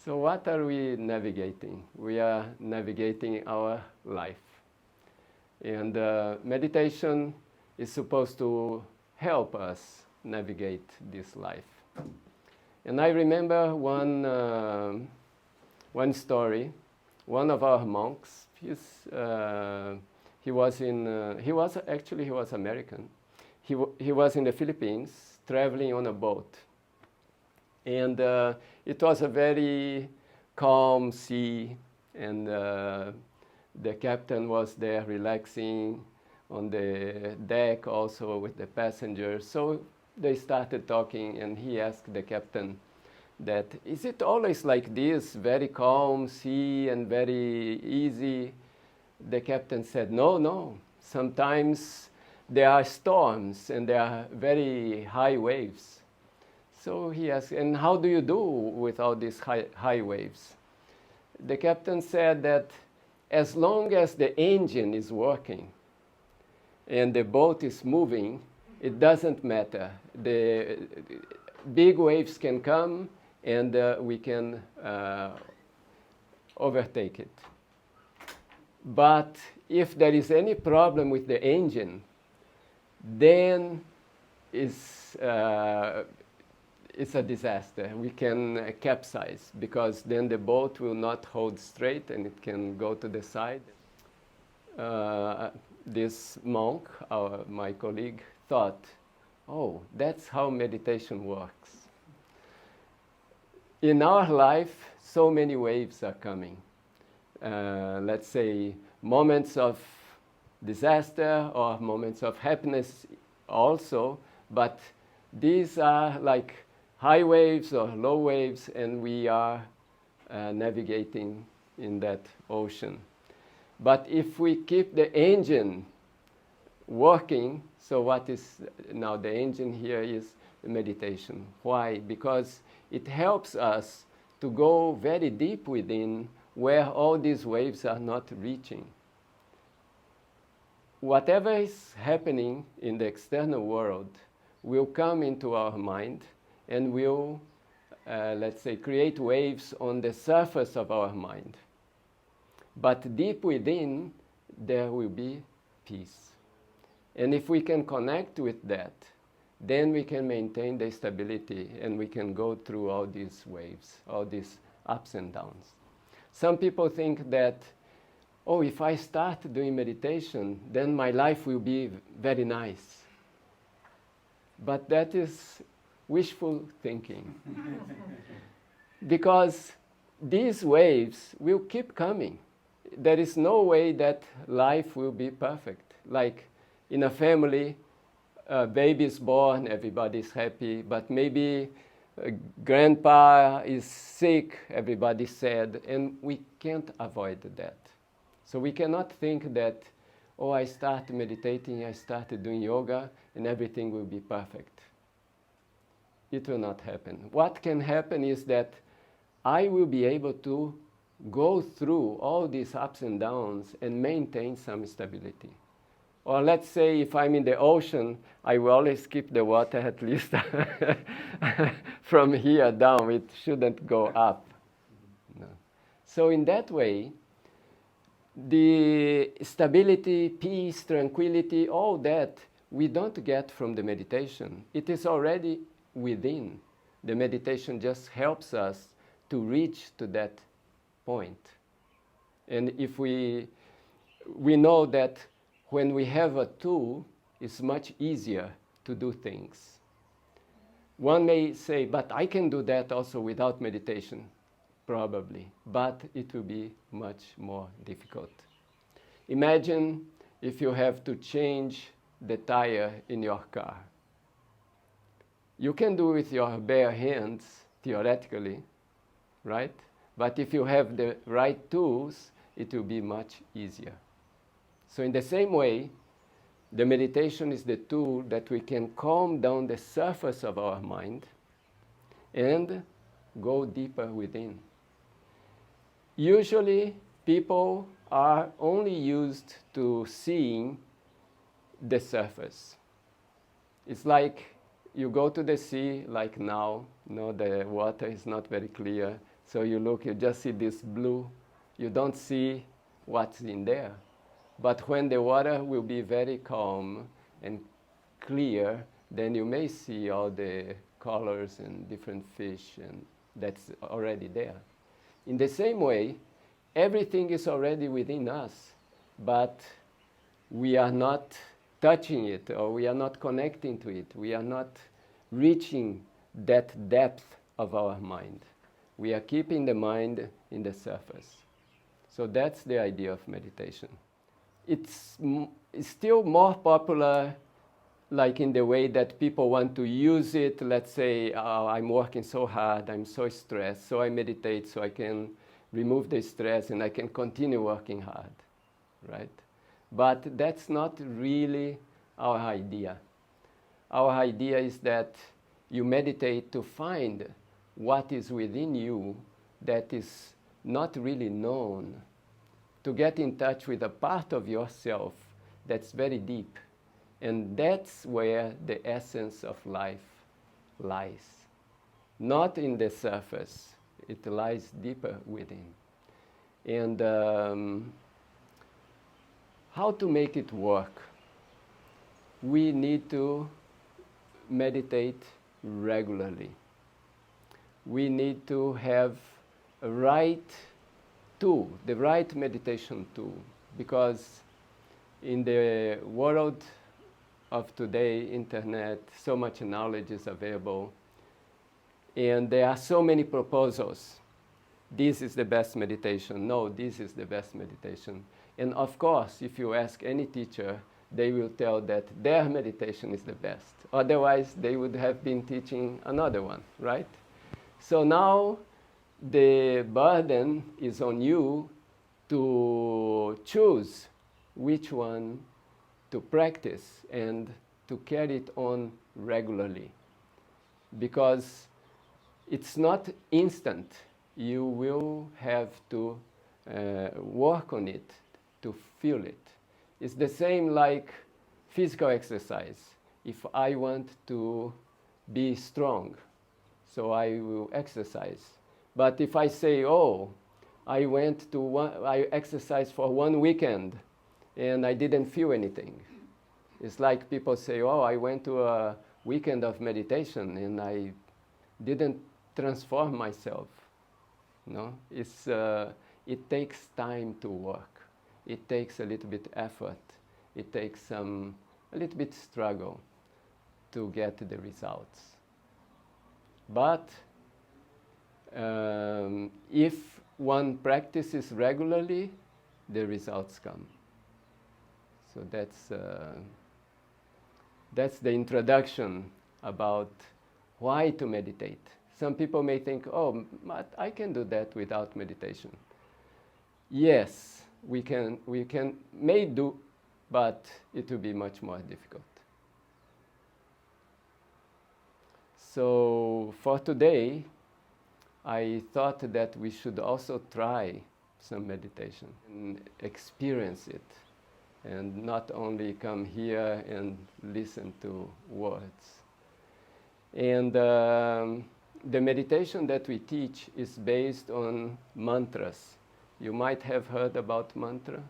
So what are we navigating? We are navigating our life. And meditation is supposed to help us navigate this life. And I remember one story. One of our monks, he was American. He was in the Philippines traveling on a boat. And it was a very calm sea, and the captain was there relaxing on the deck also with the passengers. So they started talking, and he asked the captain that, is it always like this, very calm sea and very easy? The captain said, no. Sometimes there are storms and there are very high waves. So he asked, and how do you do with all these high waves? The captain said that as long as the engine is working and the boat is moving, it doesn't matter. The big waves can come and we can overtake it. But if there is any problem with the engine, then it's a disaster. We can capsize, because then the boat will not hold straight and it can go to the side. This monk, my colleague, thought, oh, that's how meditation works. In our life, so many waves are coming. Let's say moments of disaster or moments of happiness also, but these are like high waves or low waves, and we are navigating in that ocean. But if we keep the engine working, so what is now the engine here is meditation. Why? Because it helps us to go very deep within, where all these waves are not reaching. Whatever is happening in the external world will come into our mind and will, let's say, create waves on the surface of our mind. But deep within, there will be peace. And if we can connect with that, then we can maintain the stability and we can go through all these waves, all these ups and downs. Some people think that, oh, if I start doing meditation, then my life will be very nice. But that is wishful thinking. Because these waves will keep coming. There is no way that life will be perfect. Like in a family, a baby is born, everybody's happy, but maybe grandpa is sick, everybody's sad, and we can't avoid that. So we cannot think that, oh, I start meditating, I started doing yoga, and everything will be perfect. It will not happen. What can happen is that I will be able to go through all these ups and downs and maintain some stability. Or let's say if I'm in the ocean, I will always keep the water at least from here down. It shouldn't go up. No. So in that way, the stability, peace, tranquility, all that we don't get from the meditation. It is already within. The meditation just helps us to reach to that point. And if we know that when we have a tool, it's much easier to do things. One may say, but I can do that also without meditation. Probably, but it will be much more difficult. Imagine if you have to change the tire in your car. You can do it with your bare hands, theoretically, right? But if you have the right tools, it will be much easier. So in the same way, the meditation is the tool that we can calm down the surface of our mind and go deeper within. Usually, people are only used to seeing the surface. It's like you go to the sea, like now, the water is not very clear, So you look, you just see this blue. You don't see what's in there. But when the water will be very calm and clear, then you may see all the colors and different fish, and that's already there. In the same way, everything is already within us, but we are not touching it, or we are not connecting to it. We are not reaching that depth of our mind. We are keeping the mind in the surface. So that's the idea of meditation. It's still more popular, like in the way that people want to use it. Let's say, oh, I'm working so hard, I'm so stressed, so I meditate so I can remove the stress and I can continue working hard, right? But that's not really our idea. Our idea is that you meditate to find what is within you that is not really known, to get in touch with a part of yourself that's very deep. And that's where the essence of life lies. Not in the surface, it lies deeper within. And how to make it work? We need to meditate regularly. We need to have a right tool, the right meditation tool, because in the world of today, internet, so much knowledge is available, and there are so many proposals. This is the best meditation. No, this is the best meditation. And of course, if you ask any teacher, they will tell that their meditation is the best. Otherwise, they would have been teaching another one, right? So now the burden is on you to choose which one to practice and to carry it on regularly. Because it's not instant. You will have to work on it to feel it. It's the same like physical exercise. If I want to be strong, so I will exercise. But if I say, oh, I exercised for 1 weekend and I didn't feel anything. It's like people say, oh, I went to a weekend of meditation and I didn't transform myself. No, it takes time to work. It takes a little bit effort. It takes a little bit struggle to get the results. But if one practices regularly, the results come. So that's the introduction about why to meditate. Some people may think, oh, but I can do that without meditation. Yes, we may do, but it will be much more difficult. So for today, I thought that we should also try some meditation and experience it, and not only come here and listen to words. And the meditation that we teach is based on mantras. You might have heard about mantra.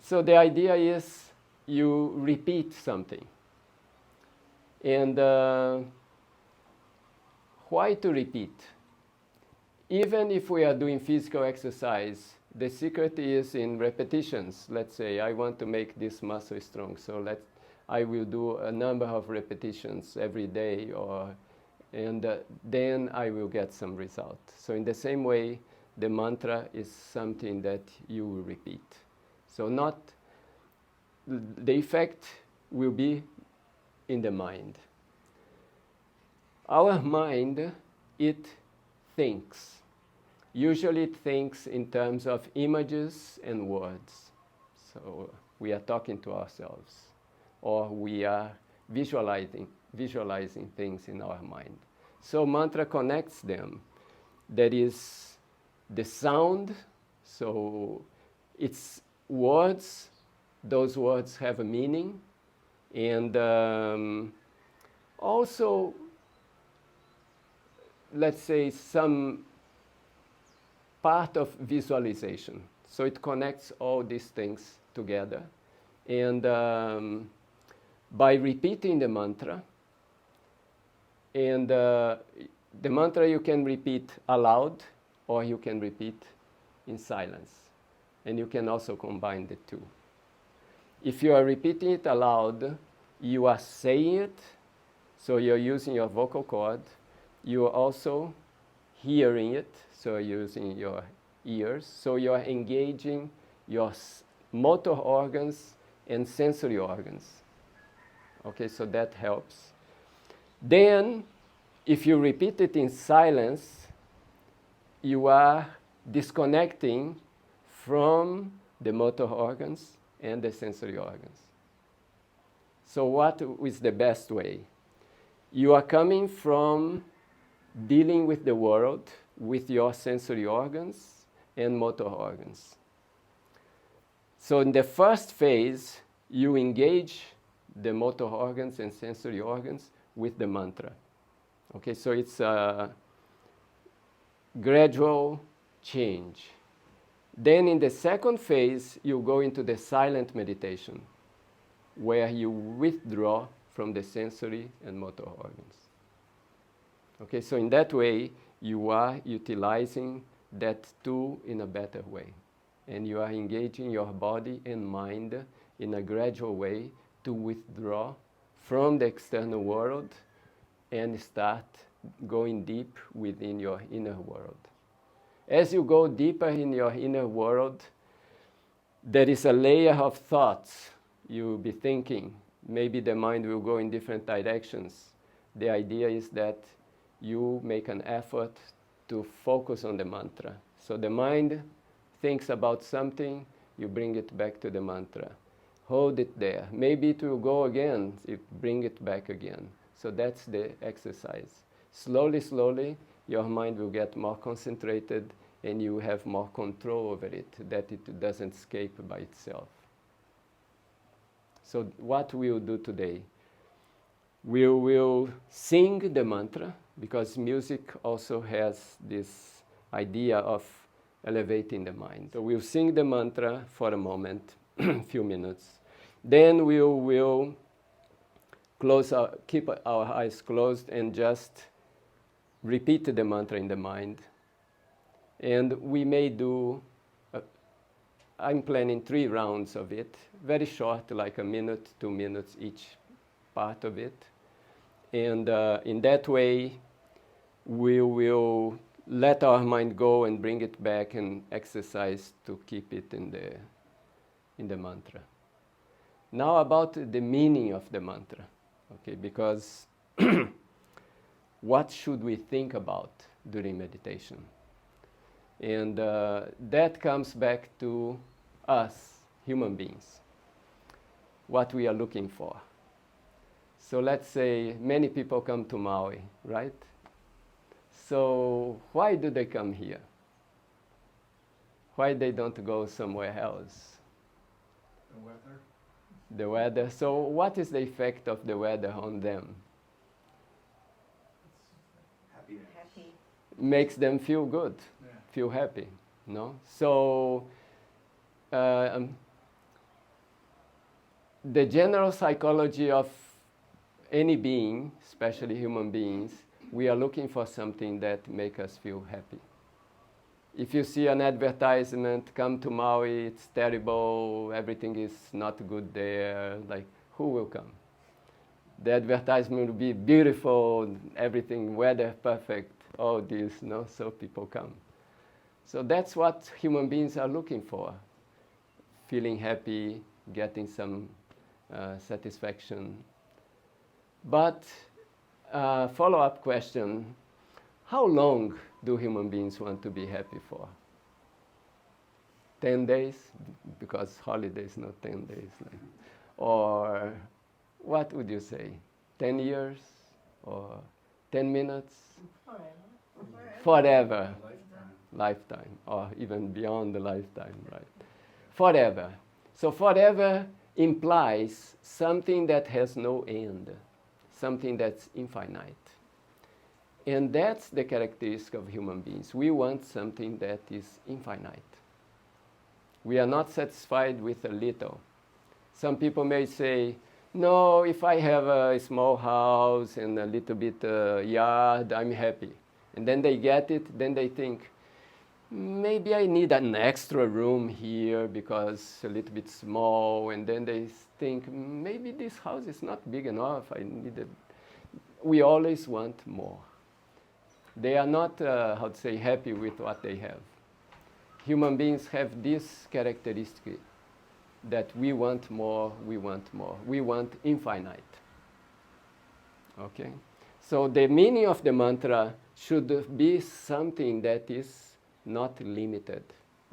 So the idea is you repeat something. And why to repeat? Even if we are doing physical exercise, the secret is in repetitions. Let's say I want to make this muscle strong, so I will do a number of repetitions every day, and then I will get some result. So in the same way, the mantra is something that you will repeat. So the effect will be in the mind. Our mind, it thinks. Usually it thinks in terms of images and words. So we are talking to ourselves, or we are visualizing things in our mind. So mantra connects them. There is the sound, so it's words. Those words have a meaning. And also let's say, some part of visualization. So it connects all these things together. And by repeating the mantra, and the mantra you can repeat aloud or you can repeat in silence. And you can also combine the two. If you are repeating it aloud, you are saying it, so you're using your vocal cord. You are also hearing it, so you're using your ears. So you are engaging your motor organs and sensory organs. Okay, so that helps. Then, if you repeat it in silence, you are disconnecting from the motor organs and the sensory organs. So what is the best way? You are coming from dealing with the world with your sensory organs and motor organs. So in the first phase, you engage the motor organs and sensory organs with the mantra. Okay, so it's a gradual change. Then in the second phase, you go into the silent meditation, where you withdraw from the sensory and motor organs. Okay, so in that way, you are utilizing that tool in a better way. And you are engaging your body and mind in a gradual way to withdraw from the external world and start going deep within your inner world. As you go deeper in your inner world, there is a layer of thoughts you'll be thinking. Maybe the mind will go in different directions. The idea is that you make an effort to focus on the mantra. So the mind thinks about something, you bring it back to the mantra. Hold it there. Maybe it will go again, bring it back again. So that's the exercise. Slowly, slowly, your mind will get more concentrated and you have more control over it, that it doesn't escape by itself. So what we'll do today, we will sing the mantra, because music also has this idea of elevating the mind. So we'll sing the mantra for a moment, a few minutes. Then we will keep our eyes closed and just repeat the mantra in the mind. And we may do, I'm planning 3 rounds of it, very short, like a minute, 2 minutes each part of it. And in that way, we will let our mind go and bring it back and exercise to keep it in the mantra. Now about the meaning of the mantra, okay, because what should we think about during meditation? And that comes back to us, human beings, what we are looking for. So let's say many people come to Maui, right? So why do they come here? Why they don't go somewhere else? The weather. The weather. So what is the effect of the weather on them? Happiness. Happy. Makes them feel good, Yeah. feel happy, no? So the general psychology of any being, especially human beings, we are looking for something that makes us feel happy. If you see an advertisement, come to Maui, it's terrible, everything is not good there, like, who will come? The advertisement will be beautiful, everything, weather perfect, all this, no? So people come. So that's what human beings are looking for. Feeling happy, getting some satisfaction. But follow-up question, how long do human beings want to be happy for? 10 days? Because holidays, not 10 days. Like. Or what would you say? 10 years? Or 10 minutes? Forever. Lifetime. Or even beyond the lifetime, right? Forever. So forever implies something that has no end, something that's infinite. And that's the characteristic of human beings. We want something that is infinite. We are not satisfied with a little. Some people may say, no, if I have a small house and a little bit yard, I'm happy. And then they get it, then they think, maybe I need an extra room here because a little bit small. And then they think, maybe this house is not big enough. I need it. We always want more. They are not, happy with what they have. Human beings have this characteristic that we want more, we want more. We want infinite. Okay? So the meaning of the mantra should be something that is not limited.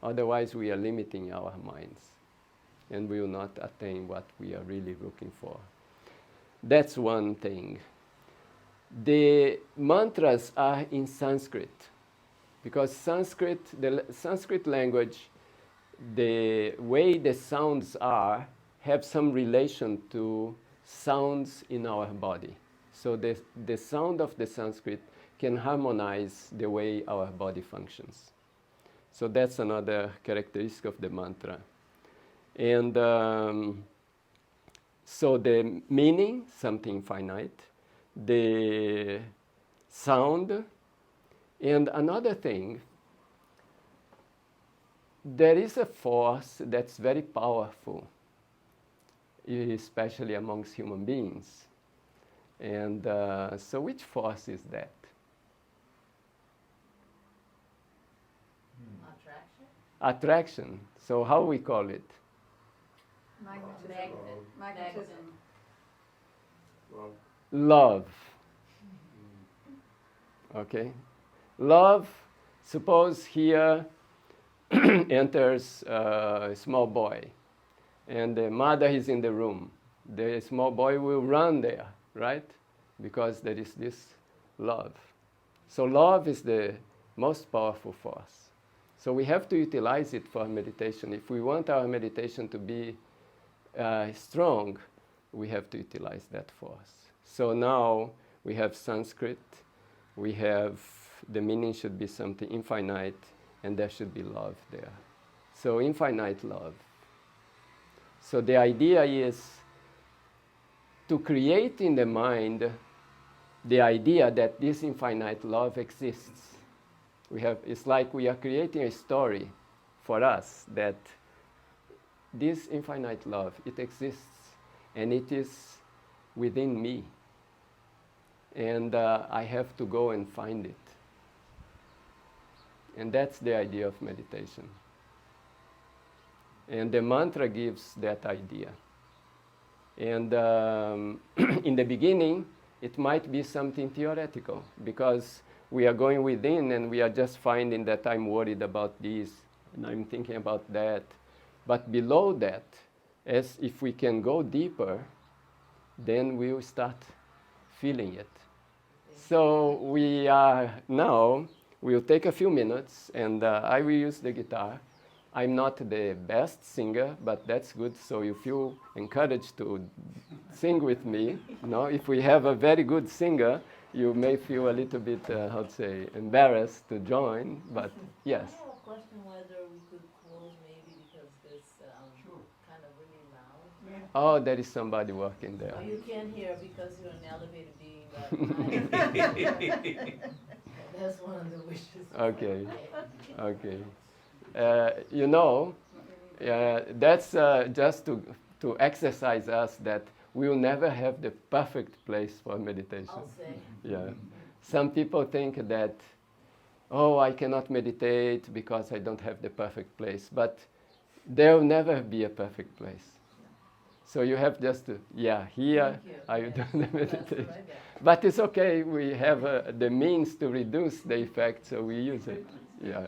Otherwise, we are limiting our minds and we will not attain what we are really looking for. That's one thing. The mantras are in Sanskrit because the Sanskrit language, the way the sounds are, have some relation to sounds in our body. So the sound of the Sanskrit can harmonize the way our body functions. So that's another characteristic of the mantra. And so the meaning, something finite, the sound, and another thing, there is a force that's very powerful, especially amongst human beings. And so which force is that? Attraction. So how we call it? Magnetism. Love. Okay? Love, suppose here enters a small boy and the mother is in the room. The small boy will run there, right? Because there is this love. So love is the most powerful force. So we have to utilize it for meditation. If we want our meditation to be strong, we have to utilize that force. So now we have Sanskrit, we have the meaning should be something infinite, and there should be love there. So infinite love. So the idea is to create in the mind the idea that this infinite love exists. It's like we are creating a story for us that this infinite love, it exists and it is within me. And I have to go and find it. And that's the idea of meditation. And the mantra gives that idea. And in the beginning, it might be something theoretical because we are going within and we are just finding that I'm worried about this and I'm thinking about that. But below that, as if we can go deeper, then we will start feeling it. So we'll take a few minutes and I will use the guitar. I'm not the best singer, but that's good, so you feel encouraged to sing with me. If we have a very good singer, you may feel a little bit, embarrassed to join, but yes. I have a question whether we could close maybe because it's kind of really loud. Yeah. Oh, there is somebody working there. Oh, you can't hear because you're an elevated being, but that's one of the wishes. Okay. That's just to exercise us that we will never have the perfect place for meditation. I'll say. Yeah. Some people think that, I cannot meditate because I don't have the perfect place. But there will never be a perfect place. So you have just to, here I do the meditation. But it's okay, we have the means to reduce the effect, so we use it. Yeah.